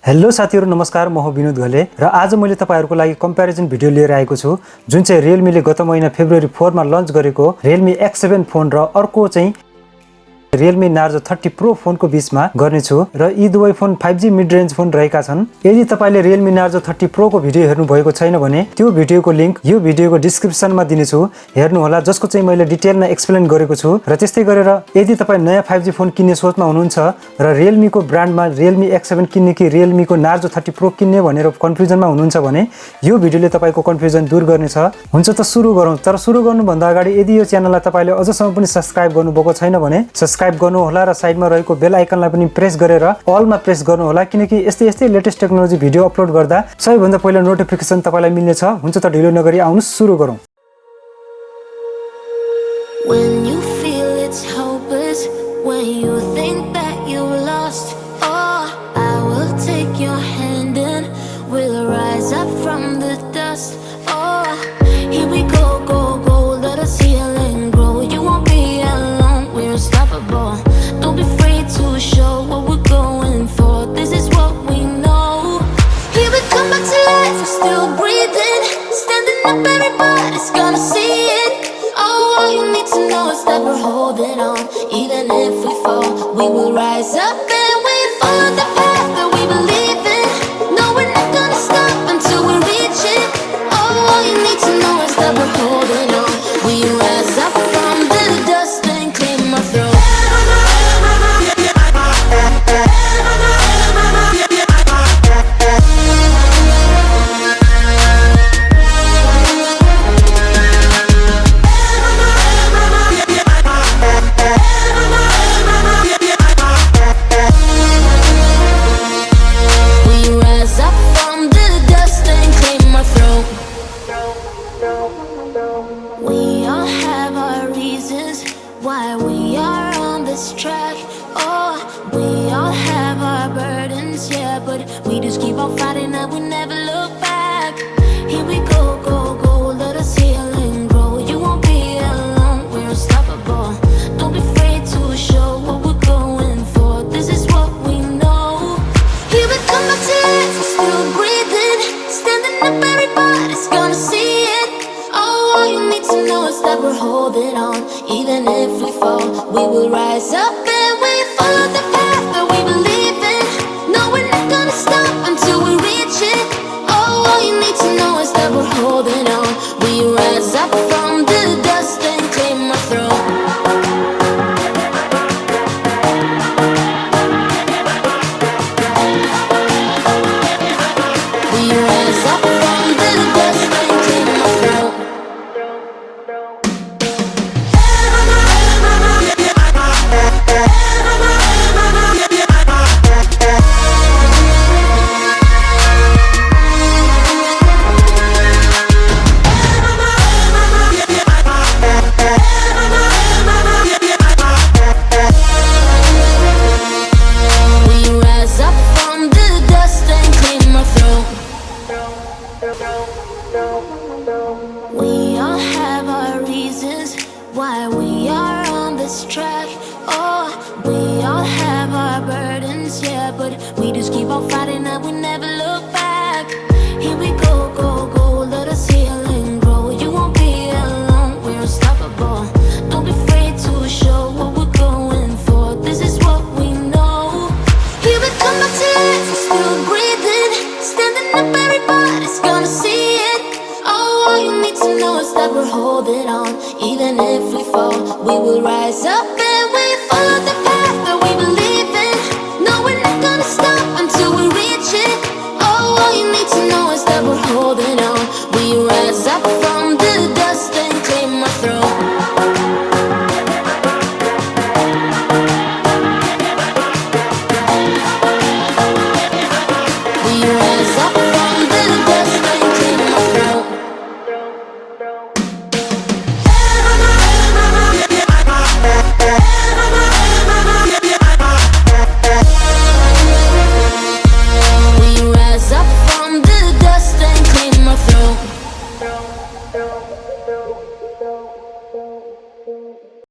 Hello साथीहरु नमस्कार, म हो बिनोद घले र आज मैले तपाईहरुको लागि कम्प्यारिजन भिडियो लिएर आएको छु जुन चाहिँ Realme ले गत महिना फेब्रुअरी 4 मा लन्च गरेको Realme X7 फोन र अर्को चाहिँ Realme Narzo 30 Pro फोन को बीचमा गर्ने छु र यी दुवै phone 5G mid range phone रहेका छन्। यदि तपाईले Realme Narzo 30 Pro को भिडियो हेर्नु भएको छैन भने त्यो भिडियोको लिंक यो भिडियोको डिस्क्रिप्सनमा दिनेछु, हेर्नु होला, जसको चाहिँ मैले डिटेलमा एक्सप्लेन गरेको छु। र त्यस्तै गरेर यदि तपाई नयाँ 5G फोन किन्ने सोचमा हुनुहुन्छ र Realme को ब्रान्डमा Realme X7 किन्ने कि Realme को Narzo 30 Pro किन्ने भनेर कन्फ्युजनमा हुनुहुन्छ भने यो भिडियोले तपाईको कन्फ्युजन दूर गर्नेछ। हुन्छ त सुरु गरौँ। तर सुरु गर्नु भन्दा अगाडि यदि यो च्यानललाई तपाईले अझसम्म पनि सब्स्क्राइब गर्नुभएको छैन भने सब्स्क्राइब गर्नु होला र साइडमा रहेको बेल आइकनलाई पनि प्रेस गरेर अलमा प्रेस गर्नु होला, किनकि यस्तै लेटेस्ट टेक्नोलोजी भिडियो अपलोड गर्दा सबैभन्दा पहिला नोटिफिकेसन तपाईलाई मिल्नेछ। हुन्छ त ढिलो नगरी आउनुस् सुरु गरौँ। When you feel it's hopeless, when you think that you lost, oh, I will take your hand and we'll rise up from the dust. Oh, here we go, go, go, let us heal and grow. You won't be alone, we're unstoppable. Don't be afraid to show what we're going for. This is what we know. Here we come back to life, we're still breathing, standing up, everybody's gonna see it. Oh, all you need to know is that we're holding on. Even if we fall, we will rise up and we follow the path that we believe in. No, we're not gonna stop until we reach it. Oh, all you need to know is that we're holding on. We rise up from the dust and clear my throat. We all have our reasons why we are on this track. Oh, we all have our burdens, yeah, but we just keep on fighting and we never look back. Here we go, go, go, let us heal and grow. You won't be alone, we're unstoppable. Don't be afraid to show what we're going for. This is what we know. Here we come back to life, we're still breathing, standing up, everybody's gonna see it. Oh, all you need to know is that we're holding on. Even if we fall, we will rise up and we follow the path that we believe in. No, we're not gonna stop until we reach it. Oh, all you need to know is that we're holding on. We rise up from the dust and clear my throat. We rise up from the dust and clear my throat. We all have our reasons why we are on this track. Oh, we all have our burdens, yeah, but we just keep on fighting and we never look back. Here we go, go, go, let us heal and grow. You won't be alone, we're unstoppable. Don't be afraid to show what we're going for. This is what we know. Here we come back to life, we're still breathing, standing up, everybody's gonna see it. Oh, all you need to know is that we're holding on. Even if we fall, we will rise up.